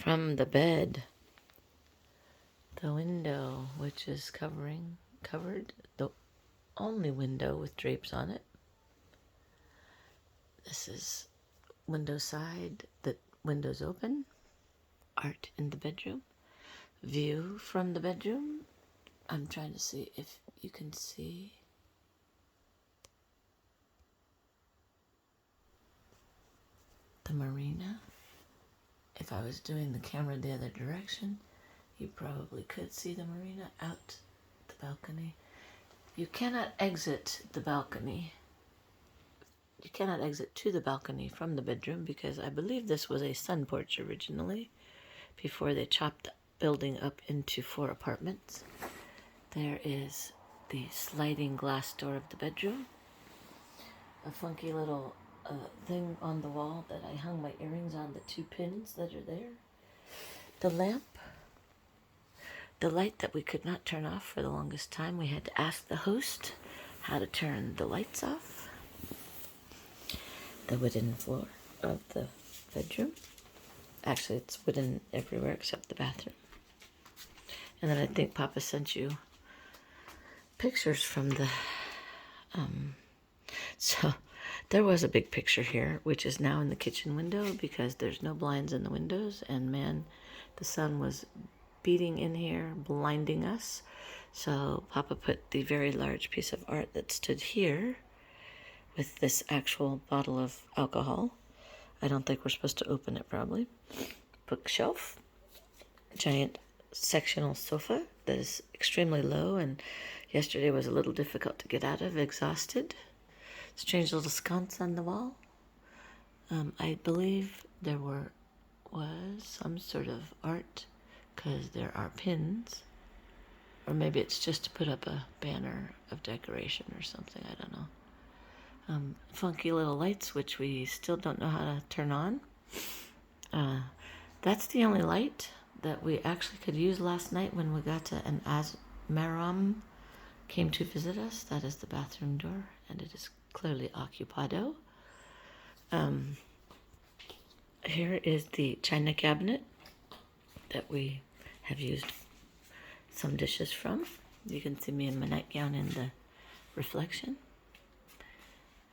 from the bed, the window, which is covered, the only window with drapes on it. This is window side, the window's open, art in the bedroom, view from the bedroom. I'm trying to see if you can see. The marina. If I was doing the camera the other direction, you probably could see the marina out the balcony. You cannot exit the balcony. You cannot exit to the balcony from the bedroom because I believe this was a sun porch originally before they chopped the building up into 4 apartments. There is the sliding glass door of the bedroom. A funky little thing on the wall that I hung my earrings on, the 2 pins that are there. The lamp. The light that we could not turn off for the longest time. We had to ask the host how to turn the lights off. The wooden floor of the bedroom. Actually, it's wooden everywhere except the bathroom. And then I think Papa sent you pictures from the... So there was a big picture here, which is now in the kitchen window because there's no blinds in the windows. And man, the sun was beating in here, blinding us. So Papa put the very large piece of art that stood here with this actual bottle of alcohol. I don't think we're supposed to open it, probably. Bookshelf. Giant sectional sofa that is extremely low and yesterday was a little difficult to get out of, exhausted. Strange little sconce on the wall. I believe there was some sort of art because there are pins. Or maybe it's just to put up a banner of decoration or something, I don't know. Funky little lights, which we still don't know how to turn on. That's the only light that we actually could use last night when we got to an Asmaram came to visit us. That is the bathroom door, and it is clearly occupado. Here is the china cabinet that we have used some dishes from. You can see me in my nightgown in the reflection.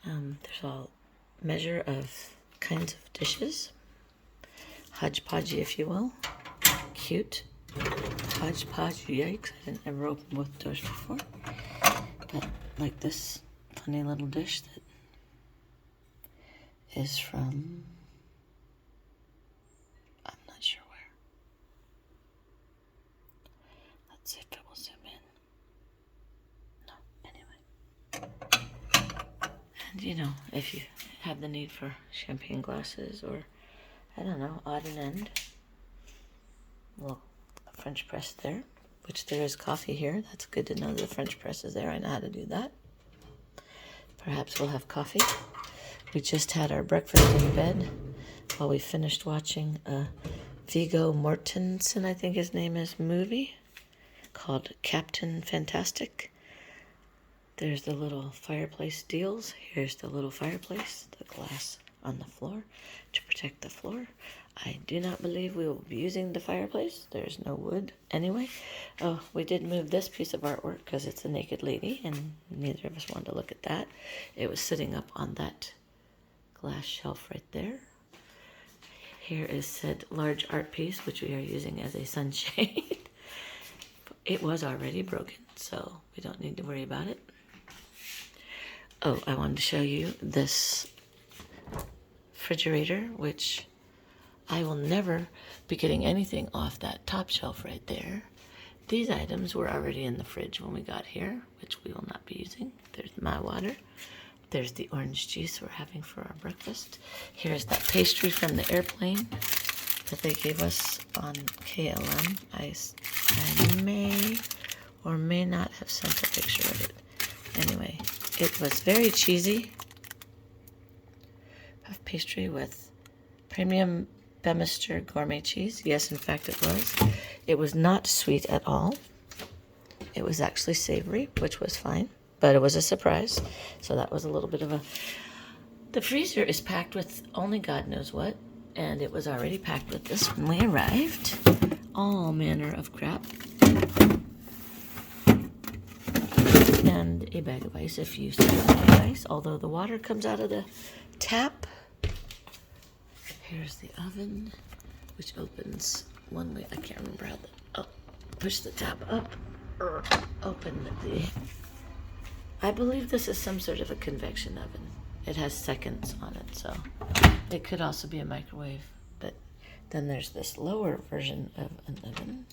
There's all measure of kinds of dishes. Hodgepodge, if you will. Cute. Hodgepodge, yikes. I didn't ever open both doors before. But like this funny little dish that is from, I'm not sure where. Let's see if it will zoom in. No, anyway. And you know, if you have the need for champagne glasses or, I don't know, odd and end. Little French press there, which there is coffee here. That's good to know the French press is there. I know how to do that. Perhaps we'll have coffee. We just had our breakfast in bed while we finished watching a Viggo Mortensen, I think his name is, movie called Captain Fantastic. There's the little fireplace deals. Here's the little fireplace, the glass on the floor to protect the floor. I do not believe we will be using the fireplace. There's no wood anyway. Oh, we did move this piece of artwork because it's a naked lady and neither of us wanted to look at that. It was sitting up on that glass shelf right there. Here is said large art piece, which we are using as a sunshade. It was already broken, so we don't need to worry about it. Oh, I wanted to show you this refrigerator, which I will never be getting anything off that top shelf right there. These items were already in the fridge when we got here, which we will not be using. There's my water. There's the orange juice we're having for our breakfast. Here's that pastry from the airplane that they gave us on KLM. I may or may not have sent a picture of it. Anyway, it was very cheesy. Puff pastry with premium Bemister gourmet cheese. Yes, in fact it was. It was not sweet at all. It was actually savory, which was fine, but it was a surprise. So that was a little bit of a... The freezer is packed with only God knows what. And it was already packed with this when we arrived. All manner of crap. And a bag of ice if you still have ice, although the water comes out of the tap. Here's the oven, which opens one way. I can't remember how push the tap up or open the... I believe this is some sort of a convection oven. It has seconds on it, so it could also be a microwave. But then there's this lower version of an oven.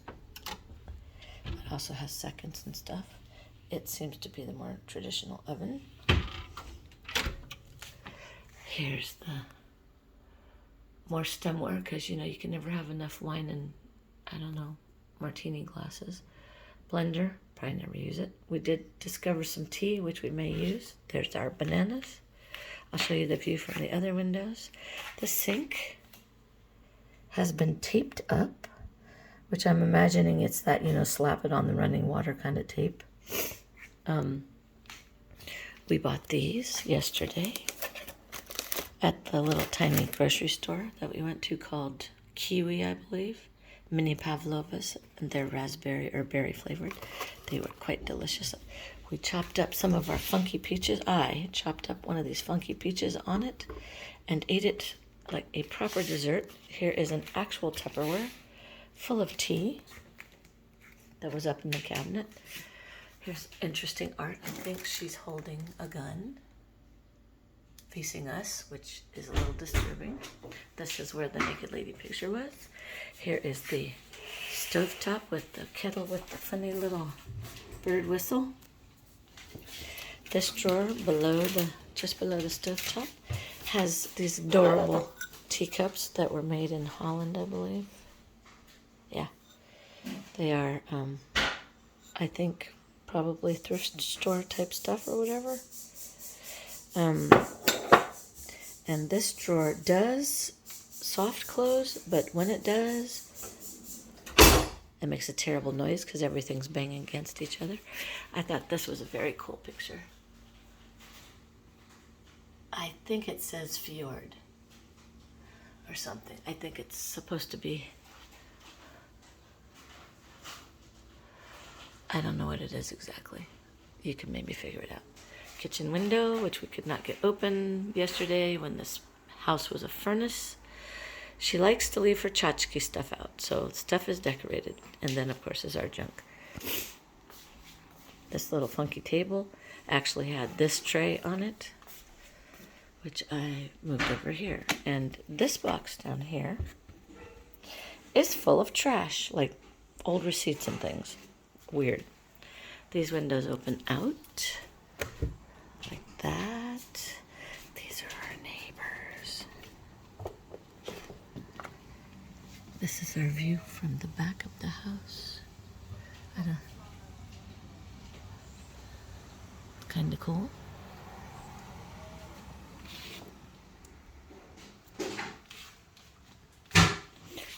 It also has seconds and stuff. It seems to be the more traditional oven. Here's the more stemware, because you know you can never have enough wine and, I don't know, martini glasses. Blender, probably never use it. We did discover some tea, which we may use. There's our bananas. I'll show you the view from the other windows. The sink has been taped up, which I'm imagining it's that, you know, slap it on the running water kind of tape. We bought these yesterday at the little tiny grocery store that we went to called Kiwi, I believe. Mini Pavlovas, and they're raspberry or berry flavored. They were quite delicious. We chopped up some of our funky peaches. I chopped up one of these funky peaches on it and ate it like a proper dessert. Here is an actual Tupperware full of tea that was up in the cabinet. Here's interesting art. I think she's holding a gun facing us, which is a little disturbing. This is where the naked lady picture was. Here is the stovetop with the kettle with the funny little bird whistle. This drawer just below the stovetop has these adorable teacups that were made in Holland, I believe. Yeah. They are, I think, probably thrift store type stuff or whatever. And this drawer does soft close, but when it does, it makes a terrible noise because everything's banging against each other. I thought this was a very cool picture. I think it says fjord or something. I think it's supposed to be... I don't know what it is exactly. You can maybe figure it out. Kitchen window, which we could not get open yesterday when this house was a furnace. She likes to leave her tchotchke stuff out, so stuff is decorated. And then, of course, is our junk. This little funky table actually had this tray on it, which I moved over here. And this box down here is full of trash, like old receipts and things. Weird. These windows open out like that. These are our neighbors. This is our view from the back of the house. Kind of cool.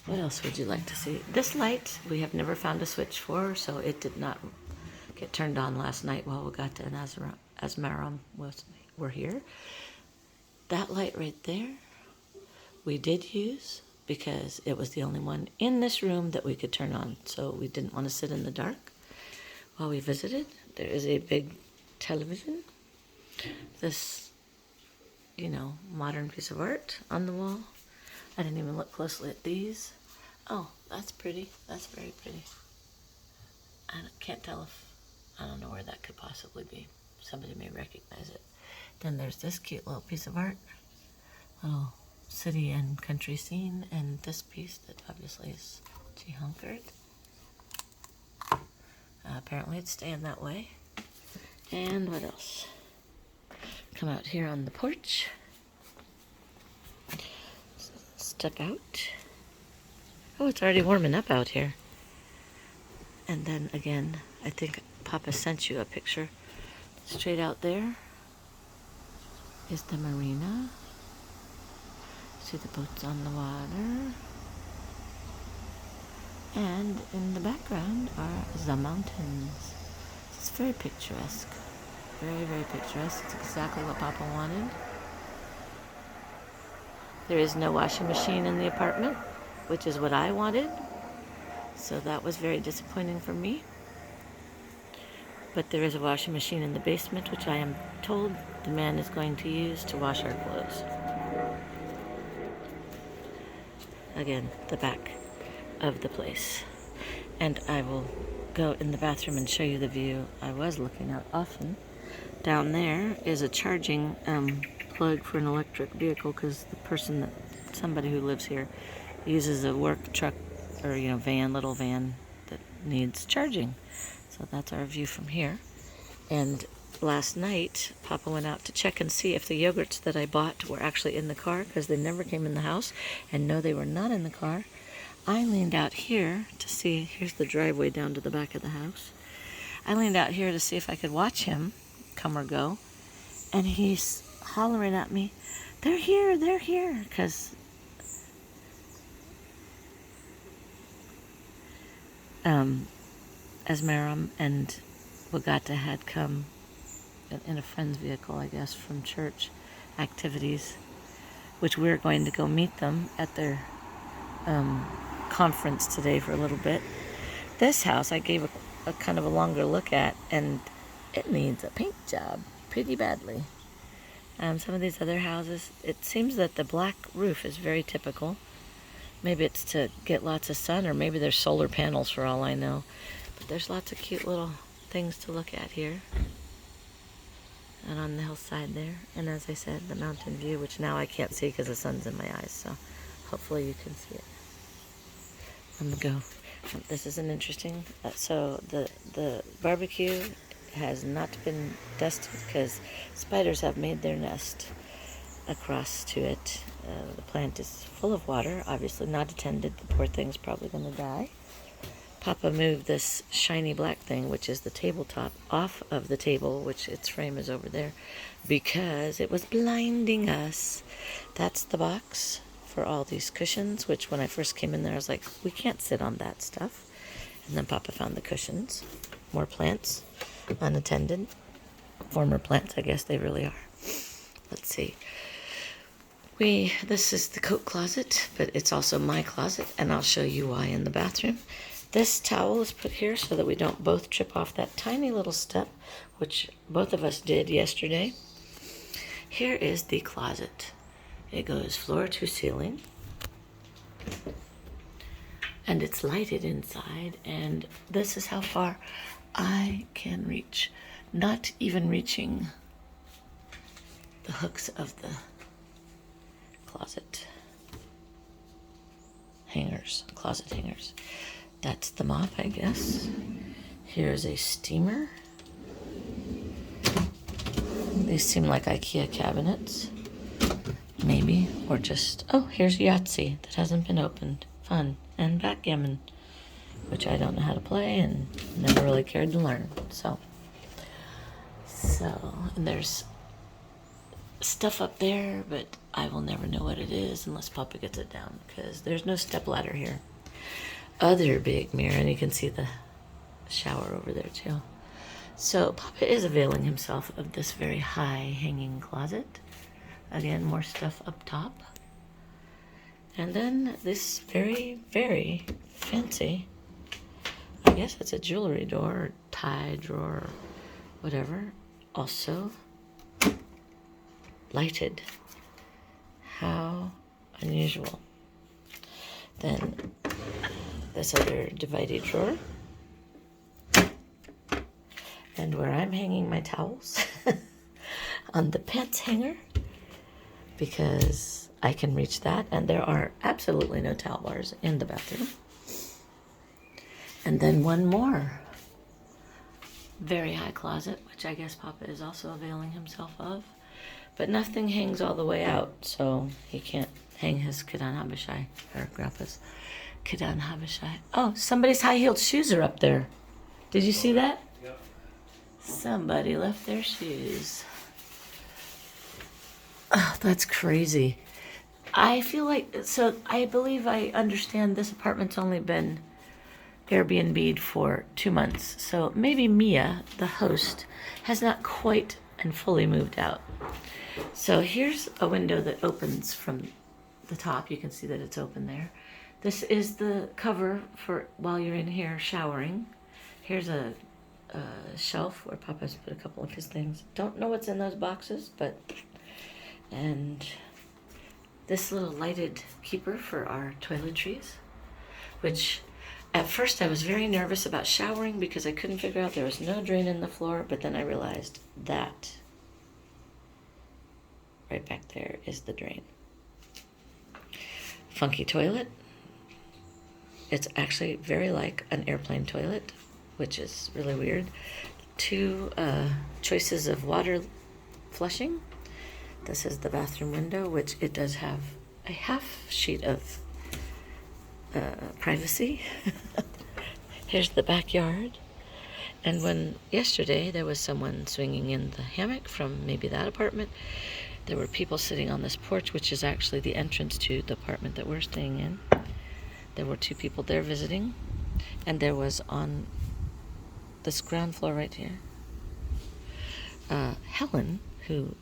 What else would you like to see? This light, we have never found a switch for, so it did not get turned on last night while we got to Asmaram were here. That light right there, we did use because it was the only one in this room that we could turn on, so we didn't want to sit in the dark while we visited. There is a big television. This, you know, modern piece of art on the wall. I didn't even look closely at these. Oh, that's pretty. That's very pretty. I can't tell if... I don't know where that could possibly be. Somebody may recognize it. Then there's this cute little piece of art. Little city and country scene. And this piece that obviously is hunkered. Apparently it's staying that way. And what else? Come out here on the porch. Step out. Oh, it's already warming up out here. And then again, I think Papa sent you a picture. Straight out there is the marina. See the boats on the water. And in the background are the mountains. It's very picturesque. Very, very picturesque. It's exactly what Papa wanted. There is no washing machine in the apartment, which is what I wanted. So that was very disappointing for me. But there is a washing machine in the basement, which I am told the man is going to use to wash our clothes. Again, the back of the place. And I will go in the bathroom and show you the view I was looking out often. Down there is a charging plug for an electric vehicle, because somebody who lives here uses a work truck or little van that needs charging. So that's our view from here. And last night, Papa went out to check and see if the yogurts that I bought were actually in the car, because they never came in the house. And no, they were not in the car. I leaned out here to see. Here's the driveway down to the back of the house. I leaned out here to see if I could watch him come or go. And he's hollering at me, "They're here, they're here," because Esmeram and Wagata had come in a friend's vehicle, I guess, from church activities, which we're going to go meet them at their conference today for a little bit. This house I gave a kind of a longer look at, and it needs a paint job pretty badly. Some of these other houses, it seems that the black roof is very typical. Maybe it's to get lots of sun, or maybe there's solar panels for all I know. But there's lots of cute little things to look at here. And on the hillside there. And as I said, the mountain view, which now I can't see because the sun's in my eyes. So hopefully you can see it. I'm going to go. This is an interesting... so the barbecue has not been dusted because spiders have made their nest across to it. The plant is full of water, obviously not attended. The poor thing's probably going to die. Papa moved this shiny black thing, which is the tabletop, off of the table, which its frame is over there, because it was blinding us. That's the box for all these cushions, which when I first came in there, I was like, we can't sit on that stuff. And then Papa found the cushions. More plants, unattended. Former plants, I guess they really are. Let's see. This is the coat closet, but it's also my closet, and I'll show you why in the bathroom. This towel is put here so that we don't both trip off that tiny little step, which both of us did yesterday. Here is the closet. It goes floor to ceiling, and it's lighted inside, and this is how far I can reach, not even reaching the hooks of the closet hangers, closet hangers. That's the mop, I guess. Here's a steamer. These seem like IKEA cabinets, maybe, or just, oh, here's Yahtzee that hasn't been opened. Fun. And backgammon, which I don't know how to play and never really cared to learn. So, and there's stuff up there, but I will never know what it is unless Papa gets it down, because there's no step ladder here. Other big mirror, and you can see the shower over there too. So Papa is availing himself of this very high hanging closet. Again, more stuff up top. And then this very, very fancy, I guess it's a jewelry door, or tie drawer, or whatever, also lighted. How unusual. Then this other divided drawer, and where I'm hanging my towels on the pants hanger, because I can reach that, and there are absolutely no towel bars in the bathroom. And then one more very high closet, which I guess Papa is also availing himself of, but nothing hangs all the way out, so he can't hang his Kidan Habashai, or Grandpa's Kidan Habashai. Oh, somebody's high-heeled shoes are up there. Did you see that? Yep. Somebody left their shoes. Oh, that's crazy. I feel like, so I believe I understand this apartment's only been Airbnb'd for 2 months. So maybe Mia, the host, has not quite and fully moved out. So here's a window that opens from the top. You can see that it's open there. This is the cover for while you're in here showering. Here's a shelf where Papa's put a couple of his things. Don't know what's in those boxes, but... And this little lighted keeper for our toiletries, which at first I was very nervous about showering because I couldn't figure out there was no drain in the floor, but then I realized that right back there is the drain. Funky toilet. It's actually very like an airplane toilet, which is really weird. Two choices of water flushing. This is the bathroom window, which it does have a half sheet of privacy. Here's the backyard. And when yesterday there was someone swinging in the hammock from maybe that apartment, there were people sitting on this porch, which is actually the entrance to the apartment that we're staying in. There were two people there visiting, and there was on this ground floor right here, Helen, whose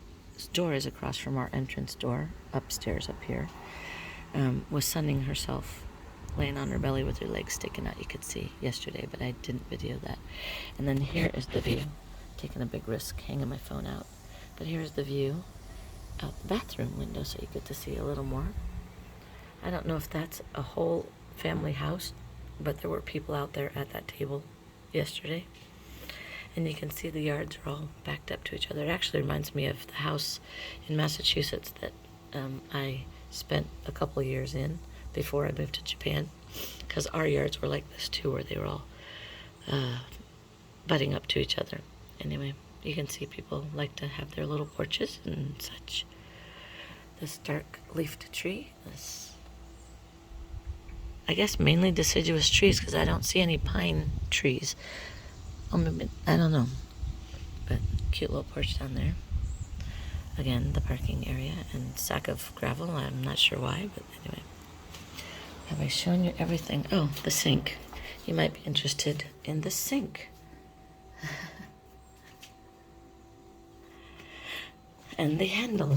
door is across from our entrance door, upstairs up here, was sunning herself, laying on her belly with her legs sticking out. You could see yesterday, but I didn't video that. And then here is the view. Taking a big risk hanging my phone out. But here's the view out the bathroom window, so you get to see a little more. I don't know if that's a whole family house, but there were people out there at that table yesterday. And you can see the yards are all backed up to each other. It actually reminds me of the house in Massachusetts that I spent a couple of years in before I moved to Japan, because our yards were like this too, where they were all butting up to each other. Anyway, you can see people like to have their little porches and such. This dark leafed tree, this, I guess mainly deciduous trees, because I don't see any pine trees. I don't know, but cute little porch down there. Again, the parking area and sack of gravel. I'm not sure why, but anyway. Have I shown you everything? Oh, the sink. You might be interested in the sink. And the handle.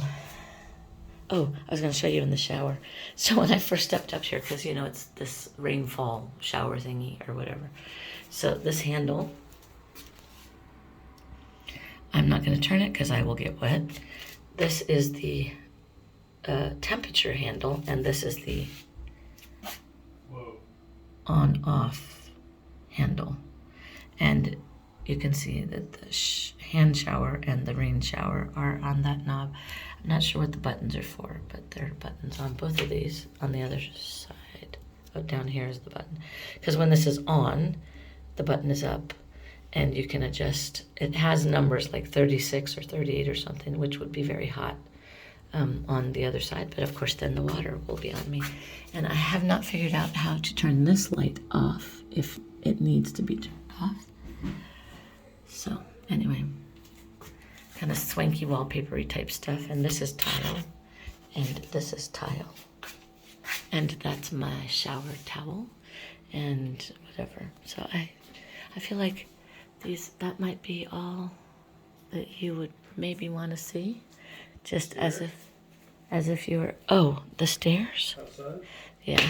Oh, I was going to show you in the shower. So when I first stepped up here, because, you know, it's this rainfall shower thingy or whatever. So this handle, I'm not going to turn it because I will get wet. This is the temperature handle, and this is the on-off handle. And you can see that the hand shower and the rain shower are on that knob. I'm not sure what the buttons are for, but there are buttons on both of these. On the other side, oh, down here is the button. Because when this is on, the button is up, and you can adjust. It has numbers like 36 or 38 or something, which would be very hot on the other side. But of course, then the water will be on me. And I have not figured out how to turn this light off if it needs to be turned off. So anyway, kind of swanky wallpapery type stuff. And this is tile, and this is tile. And that's my shower towel and whatever. So I feel like that might be all that you would maybe want to see, just as if you were, oh, the stairs? Outside? Yeah.